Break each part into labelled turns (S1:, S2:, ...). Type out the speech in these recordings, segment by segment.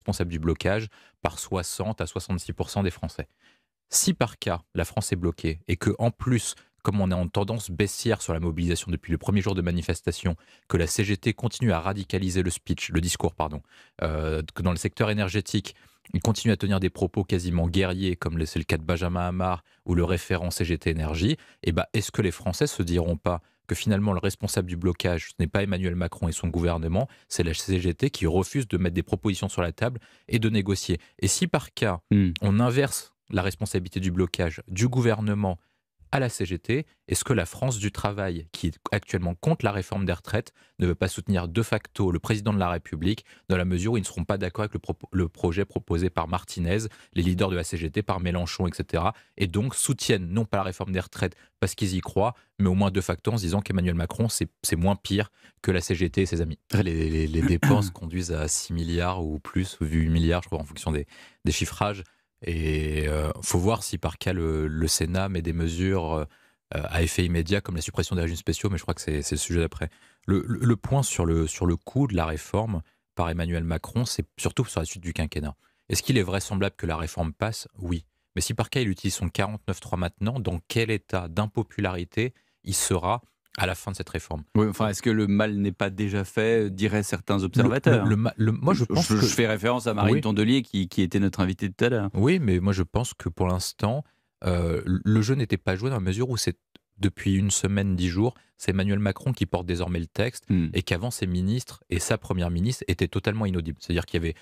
S1: responsable du blocage par 60 à 66% des Français. Si par cas, la France est bloquée et que en plus, comme on est en tendance baissière sur la mobilisation depuis le premier jour de manifestation, que la CGT continue à radicaliser le discours, que dans le secteur énergétique, il continue à tenir des propos quasiment guerriers, comme c'est le cas de Benjamin Hamar ou le référent CGT Énergie, est-ce que les Français se diront pas que finalement le responsable du blocage, ce n'est pas Emmanuel Macron et son gouvernement, c'est la CGT qui refuse de mettre des propositions sur la table et de négocier. Et si par cas, on inverse la responsabilité du blocage du gouvernement à la CGT, est-ce que la France du travail, qui est actuellement contre la réforme des retraites, ne veut pas soutenir de facto le président de la République dans la mesure où ils ne seront pas d'accord avec le projet proposé par Martinez, les leaders de la CGT, par Mélenchon, etc. Et donc soutiennent non pas la réforme des retraites parce qu'ils y croient, mais au moins de facto en se disant qu'Emmanuel Macron, c'est moins pire que la CGT et ses amis. Les dépenses conduisent à 6 milliards ou plus, ou 8 milliards, je crois, en fonction des chiffrages. Et faut voir si par cas le Sénat met des mesures à effet immédiat comme la suppression des régimes spéciaux, mais je crois que c'est le sujet d'après. Le point sur le coût de la réforme par Emmanuel Macron, c'est surtout sur la suite du quinquennat. Est-ce qu'il est vraisemblable que la réforme passe? Oui. Mais si par cas il utilise son 49.3 maintenant, dans quel état d'impopularité il sera à la fin de cette réforme?
S2: Oui, enfin, est-ce que le mal n'est pas déjà fait, diraient certains observateurs?
S1: Moi, je pense
S2: je fais référence à Marine Tondelier qui était notre invitée tout à l'heure.
S1: Oui, mais moi je pense que pour l'instant, le jeu n'était pas joué dans la mesure où c'est depuis une semaine, 10 jours, c'est Emmanuel Macron qui porte désormais le texte et qu'avant ses ministres et sa première ministre étaient totalement inaudibles. C'est-à-dire qu'il n'y avait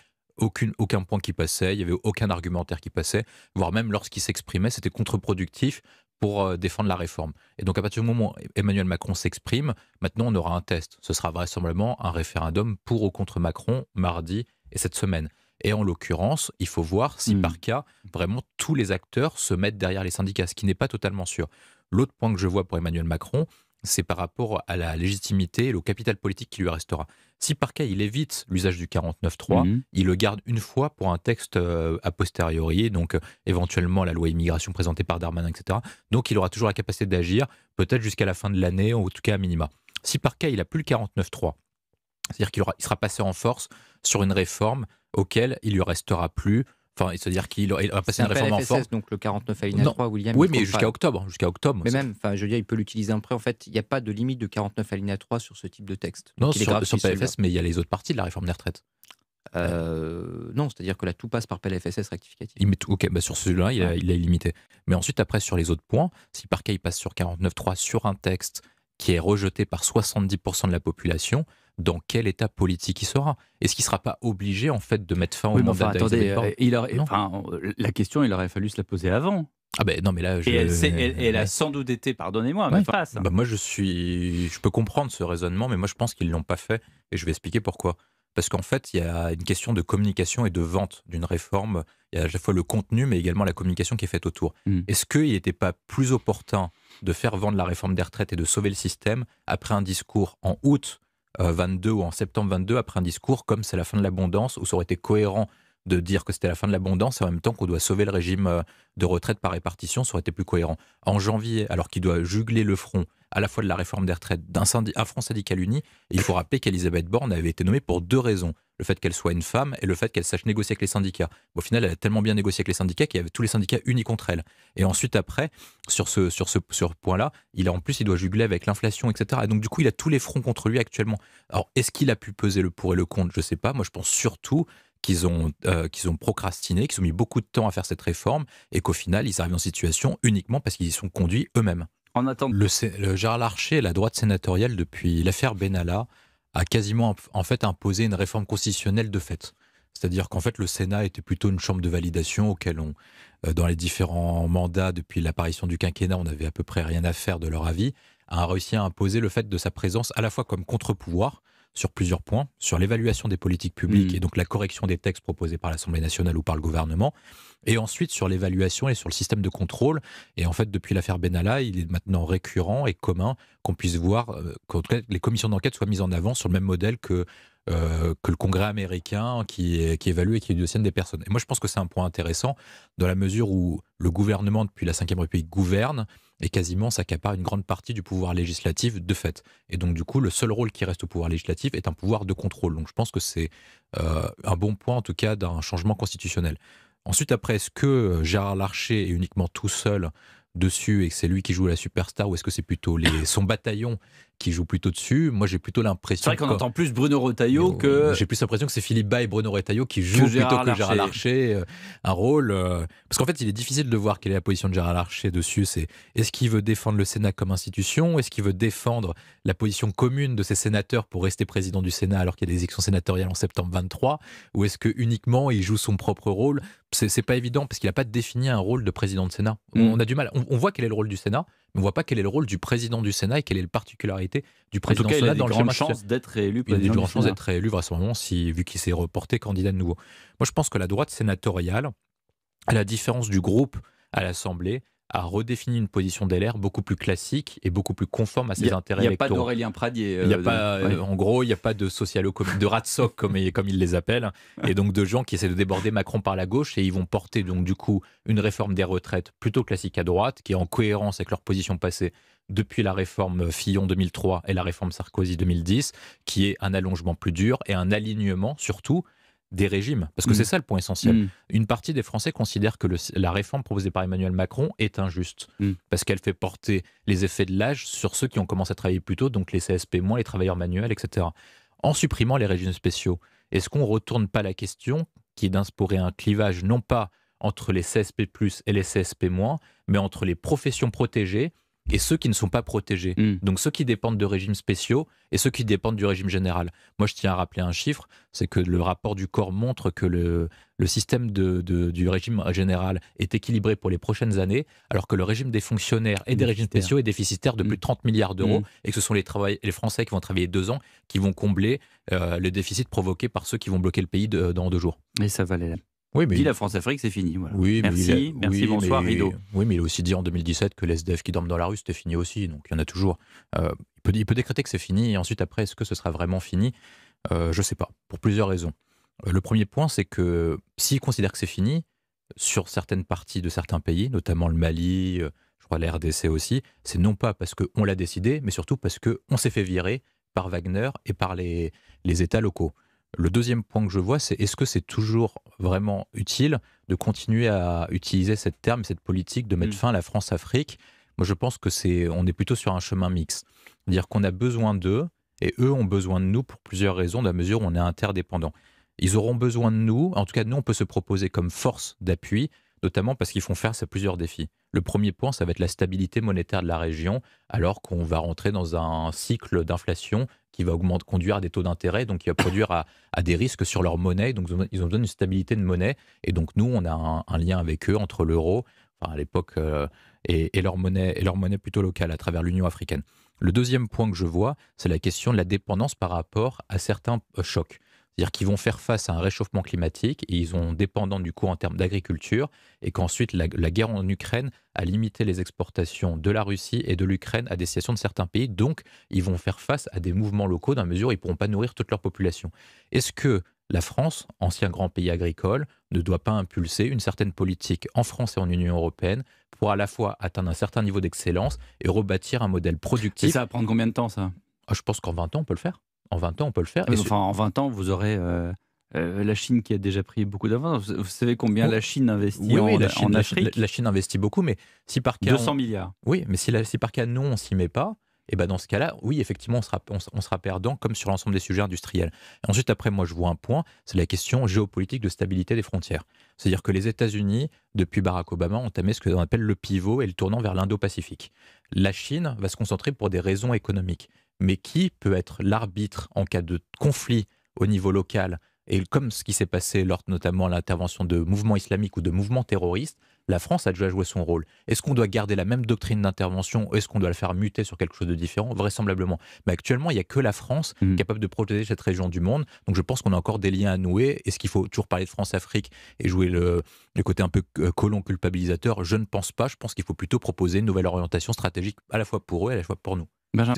S1: aucun point qui passait, il n'y avait aucun argumentaire qui passait, voire même lorsqu'il s'exprimait, c'était contre-productif pour défendre la réforme. Et donc à partir du moment où Emmanuel Macron s'exprime, maintenant on aura un test. Ce sera vraisemblablement un référendum pour ou contre Macron mardi et cette semaine. Et en l'occurrence, il faut voir si par cas, vraiment tous les acteurs se mettent derrière les syndicats, ce qui n'est pas totalement sûr. L'autre point que je vois pour Emmanuel Macron, c'est par rapport à la légitimité et au capital politique qui lui restera. Si par cas il évite l'usage du 49.3, il le garde une fois pour un texte a posteriori, donc éventuellement la loi immigration présentée par Darmanin, etc. Donc il aura toujours la capacité d'agir, peut-être jusqu'à la fin de l'année, ou en tout cas à minima. Si par cas il n'a plus le 49.3, c'est-à-dire qu'il sera passé en force sur une réforme auquel il lui restera plus. Enfin, c'est-à-dire qu'il va passer une réforme en force.
S3: Donc le 49 alinéa 3, William.
S1: Oui, mais jusqu'à octobre.
S3: Mais même, je veux dire, il peut l'utiliser après. En fait, il n'y a pas de limite de 49 alinéa 3 sur ce type de texte.
S1: Non, sur PLFS, mais il y a les autres parties de la réforme des retraites.
S3: Non, c'est-à-dire que là, tout passe par PLFSS rectificatif.
S1: Sur celui-là, il est limité. Mais ensuite, après, sur les autres points, si par cas il passe sur 49.3 sur un texte qui est rejeté par 70% de la population, dans quel état politique il sera? Est-ce qu'il ne sera pas obligé en fait de mettre fin au mandat d'Elisabeth Borne?
S2: La question, il aurait fallu se la poser avant.
S1: Ah ben non, mais là,
S2: elle a sans doute été, pardonnez-moi, mais face.
S1: Moi, je peux comprendre ce raisonnement, mais moi, je pense qu'ils ne l'ont pas fait, et je vais expliquer pourquoi. Parce qu'en fait, il y a une question de communication et de vente d'une réforme. Il y a à la fois le contenu, mais également la communication qui est faite autour. Est-ce qu'il n'était pas plus opportun de faire vendre la réforme des retraites et de sauver le système après un discours en août 22 ou en septembre 22, après un discours comme c'est la fin de l'abondance, où ça aurait été cohérent de dire que c'était la fin de l'abondance et en même temps qu'on doit sauver le régime de retraite par répartition, ça aurait été plus cohérent. En janvier, alors qu'il doit jugler le front à la fois de la réforme des retraites, un front syndical uni, il faut rappeler qu'Elisabeth Borne avait été nommée pour 2 raisons. Le fait qu'elle soit une femme et le fait qu'elle sache négocier avec les syndicats. Au final, elle a tellement bien négocié avec les syndicats qu'il y avait tous les syndicats unis contre elle. Et ensuite, après, sur ce point-là, il doit jugler avec l'inflation, etc. Et donc, du coup, il a tous les fronts contre lui actuellement. Alors, est-ce qu'il a pu peser le pour et le contre? Je ne sais pas. Moi, je pense surtout qu'ils ont procrastiné, qu'ils ont mis beaucoup de temps à faire cette réforme et qu'au final, ils arrivent en situation uniquement parce qu'ils y sont conduits eux-mêmes.
S2: En attendant,
S1: le Gérard Larcher, la droite sénatoriale, depuis l'affaire Benalla, a quasiment en fait imposé une réforme constitutionnelle de fait. C'est-à-dire qu'en fait le Sénat était plutôt une chambre de validation auquel dans les différents mandats depuis l'apparition du quinquennat, on n'avait à peu près rien à faire de leur avis, a réussi à imposer le fait de sa présence à la fois comme contre-pouvoir sur plusieurs points, sur l'évaluation des politiques publiques et donc la correction des textes proposés par l'Assemblée nationale ou par le gouvernement, et ensuite sur l'évaluation et sur le système de contrôle. Et en fait, depuis l'affaire Benalla, il est maintenant récurrent et commun qu'on puisse voir que les commissions d'enquête soient mises en avant sur le même modèle que le Congrès américain qui évalue et qui auditionne des personnes. Et moi, je pense que c'est un point intéressant dans la mesure où le gouvernement, depuis la Ve République, gouverne et quasiment s'accapare une grande partie du pouvoir législatif de fait. Et donc du coup, le seul rôle qui reste au pouvoir législatif est un pouvoir de contrôle. Donc je pense que c'est un bon point en tout cas d'un changement constitutionnel. Ensuite, après, est-ce que Gérard Larcher est uniquement tout seul dessus et que c'est lui qui joue la superstar, ou est-ce que c'est plutôt son bataillon qui joue plutôt dessus? Moi, j'ai plutôt l'impression...
S2: C'est vrai qu'on entend plus Bruno Retailleau que...
S1: J'ai plus l'impression que c'est Philippe Bas et Bruno Retailleau qui jouent plutôt que Gérard Larcher un rôle... Parce qu'en fait, il est difficile de voir quelle est la position de Gérard Larcher dessus. Est-ce qu'il veut défendre le Sénat comme institution? Est-ce qu'il veut défendre la position commune de ses sénateurs pour rester président du Sénat alors qu'il y a des élections sénatoriales en septembre 23? Ou est-ce que uniquement il joue son propre rôle? C'est pas évident parce qu'il n'a pas défini un rôle de président de Sénat. On a du mal. On voit quel est le rôle du Sénat, mais on voit pas quel est le rôle du président du Sénat et quelle est la particularité du président du Sénat dans le schéma.
S2: Il a des grandes chances d'être réélu
S1: président. Il a des grandes chances
S2: Sénat.
S1: d'être réélu vraisemblablement vu qu'il s'est reporté candidat de nouveau. Moi, je pense que la droite sénatoriale, à la différence du groupe à l'Assemblée, a redéfini une position d'LR beaucoup plus classique et beaucoup plus conforme à ses intérêts électoraux.
S2: Il n'y a pas d'Aurélien Pradier.
S1: En gros, il n'y a pas de de ratsoc comme ils les appellent, et donc de gens qui essaient de déborder Macron par la gauche, et ils vont porter donc du coup une réforme des retraites plutôt classique à droite, qui est en cohérence avec leur position passée depuis la réforme Fillon 2003 et la réforme Sarkozy 2010, qui est un allongement plus dur et un alignement surtout des régimes. Parce que c'est ça le point essentiel. Une partie des Français considèrent que la réforme proposée par Emmanuel Macron est injuste. Parce qu'elle fait porter les effets de l'âge sur ceux qui ont commencé à travailler plus tôt, donc les CSP-, les travailleurs manuels, etc. En supprimant les régimes spéciaux, est-ce qu'on ne retourne pas la question qui est d'instaurer un clivage non pas entre les CSP+, et les CSP-, mais entre les professions protégées et ceux qui ne sont pas protégés. Donc ceux qui dépendent de régimes spéciaux et ceux qui dépendent du régime général. Moi, je tiens à rappeler un chiffre, c'est que le rapport du corps montre que le système du régime général est équilibré pour les prochaines années, alors que le régime des fonctionnaires et des régimes spéciaux est déficitaire de plus de 30 milliards d'euros, et que ce sont les Français qui vont travailler 2 ans qui vont combler le déficit provoqué par ceux qui vont bloquer le pays dans 2 jours.
S2: Et ça valait la...
S1: Oui, mais
S2: dit la France-Afrique, c'est fini. Voilà.
S1: Oui,
S2: merci, bonsoir, rideau.
S1: Oui, mais il a aussi dit en 2017 que les SDF qui dorment dans la rue, c'était fini aussi. Donc il y en a toujours. Il peut décréter que c'est fini, et ensuite, après, est-ce que ce sera vraiment fini? Je ne sais pas, pour plusieurs raisons. Le premier point, c'est que s'il considère que c'est fini, sur certaines parties de certains pays, notamment le Mali, je crois la RDC aussi, c'est non pas parce qu'on l'a décidé, mais surtout parce qu'on s'est fait virer par Wagner et par les États locaux. Le deuxième point que je vois, c'est est-ce que c'est toujours vraiment utile de continuer à utiliser cette terme, cette politique de mettre fin à la France-Afrique? Moi, je pense que on est plutôt sur un chemin mixte. C'est-à-dire qu'on a besoin d'eux, et eux ont besoin de nous pour plusieurs raisons, dans la mesure où on est interdépendants. Ils auront besoin de nous, en tout cas, nous, on peut se proposer comme force d'appui, notamment parce qu'ils font face à plusieurs défis. Le premier point, ça va être la stabilité monétaire de la région, alors qu'on va rentrer dans un cycle d'inflation qui va conduire à des taux d'intérêt, donc qui va produire à des risques sur leur monnaie. Donc ils ont besoin d'une stabilité de monnaie. Et donc nous, on a un lien avec eux entre l'euro, enfin à l'époque, et leur monnaie plutôt locale à travers l'Union africaine. Le deuxième point que je vois, c'est la question de la dépendance par rapport à certains chocs. C'est-à-dire qu'ils vont faire face à un réchauffement climatique et ils sont dépendants du coup en termes d'agriculture, et qu'ensuite la guerre en Ukraine a limité les exportations de la Russie et de l'Ukraine à destination de certains pays. Donc ils vont faire face à des mouvements locaux dans la mesure où ils ne pourront pas nourrir toute leur population. Est-ce que la France, ancien grand pays agricole, ne doit pas impulser une certaine politique en France et en Union européenne pour à la fois atteindre un certain niveau d'excellence et rebâtir un modèle productif?
S2: Et ça va prendre combien de temps, ça?
S1: Je pense qu'en 20 ans, on peut le faire. En 20 ans, on peut le faire.
S2: Enfin, en 20 ans, vous aurez la Chine qui a déjà pris beaucoup d'avance. Vous savez combien la Chine investit en Afrique?
S1: La Chine investit beaucoup, mais si par cas...
S2: 200 milliards.
S1: Oui, mais si par cas, non, on ne s'y met pas, et ben dans ce cas-là, oui, effectivement, on sera perdant, comme sur l'ensemble des sujets industriels. Et ensuite, après, moi, je vois un point, c'est la question géopolitique de stabilité des frontières. C'est-à-dire que les États-Unis, depuis Barack Obama, ont entamé ce qu'on appelle le pivot et le tournant vers l'Indo-Pacifique. La Chine va se concentrer pour des raisons économiques. Mais qui peut être l'arbitre en cas de conflit au niveau local? Et comme ce qui s'est passé lors notamment l'intervention de mouvements islamiques ou de mouvements terroristes, la France a déjà joué son rôle. Est-ce qu'on doit garder la même doctrine d'intervention ou est-ce qu'on doit le faire muter sur quelque chose de différent? Vraisemblablement. Mais actuellement, il n'y a que la France capable de protéger cette région du monde. Donc je pense qu'on a encore des liens à nouer. Est-ce qu'il faut toujours parler de France-Afrique et jouer le côté un peu colon culpabilisateur? Je ne pense pas. Je pense qu'il faut plutôt proposer une nouvelle orientation stratégique à la fois pour eux et à la fois pour nous.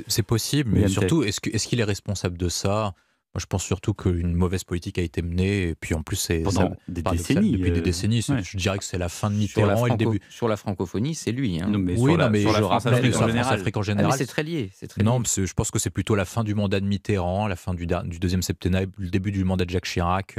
S1: C'est possible, mais surtout, est-ce qu'il est responsable de ça? Moi, je pense surtout qu'une mauvaise politique a été menée, et puis en plus, c'est
S2: pendant des
S1: paradoxal,
S2: décennies.
S1: depuis des décennies.
S2: Ouais.
S1: Je dirais que c'est la fin de
S3: Sur la,
S1: Mitterrand et le début.
S3: sur la francophonie, c'est lui. Hein.
S2: Non, mais
S1: Oui,
S2: sur la,
S1: non, mais
S2: sur la
S1: je
S2: France-Afrique
S1: rappelle
S2: en
S1: la
S2: général.
S1: France-Afrique en
S3: Ah, mais
S1: général.
S3: c'est très lié. C'est très
S1: Non,
S3: lié.
S1: je pense que c'est plutôt la fin du mandat de Mitterrand, la fin du deuxième septennat, le début du mandat de Jacques Chirac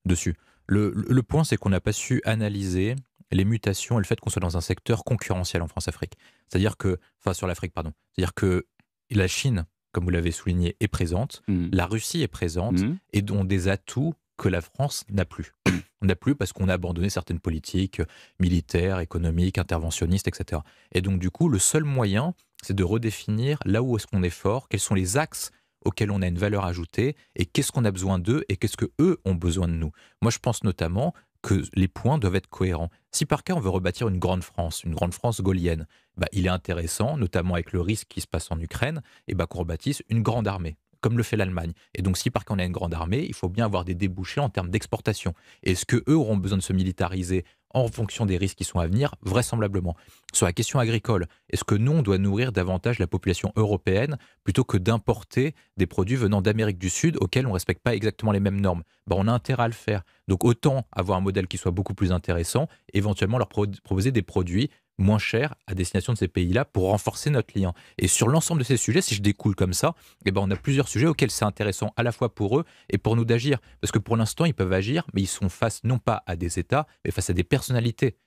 S1: dessus. Le point, c'est qu'on n'a pas su analyser les mutations et le fait qu'on soit dans un secteur concurrentiel en France-Afrique. C'est-à-dire que, enfin sur l'Afrique, pardon. C'est-à-dire que la Chine, comme vous l'avez souligné, est présente, la Russie est présente, et ont des atouts que la France n'a plus. On n'a plus parce qu'on a abandonné certaines politiques militaires, économiques, interventionnistes, etc. Et donc du coup, le seul moyen, c'est de redéfinir là où est-ce qu'on est fort, quels sont les axes auxquels on a une valeur ajoutée, et qu'est-ce qu'on a besoin d'eux, et qu'est-ce qu'eux ont besoin de nous. Moi, je pense notamment que les points doivent être cohérents. Si par cas, on veut rebâtir une grande France gaullienne, il est intéressant, notamment avec le risque qui se passe en Ukraine, qu'on rebâtisse une grande armée, comme le fait l'Allemagne. Et donc, si par cas on a une grande armée, il faut bien avoir des débouchés en termes d'exportation. Est-ce qu'eux auront besoin de se militariser en fonction des risques qui sont à venir? Vraisemblablement. Sur la question agricole, est-ce que nous, on doit nourrir davantage la population européenne plutôt que d'importer des produits venant d'Amérique du Sud auxquels on ne respecte pas exactement les mêmes normes? On a intérêt à le faire. Donc autant avoir un modèle qui soit beaucoup plus intéressant, éventuellement leur proposer des produits moins chers à destination de ces pays-là pour renforcer notre lien. Et sur l'ensemble de ces sujets, si je découle comme ça, on a plusieurs sujets auxquels c'est intéressant à la fois pour eux et pour nous d'agir. Parce que pour l'instant, ils peuvent agir, mais ils sont face non pas à des États, mais face à des personnalités.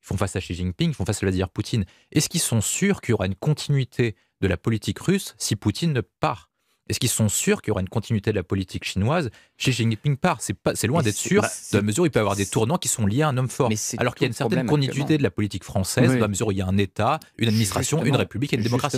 S1: Ils font face à Xi Jinping, ils font face à Vladimir Poutine. Est-ce qu'ils sont sûrs qu'il y aura une continuité de la politique russe si Poutine ne part? Est-ce qu'ils sont sûrs qu'il y aura une continuité de la politique chinoise si Xi Jinping part? C'est loin d'être sûr, dans la mesure où il peut y avoir des tournants qui sont liés à un homme fort. Alors qu'il y a une certaine continuité de la politique française, dans la mesure où il y a un État, une administration, une république et une démocratie.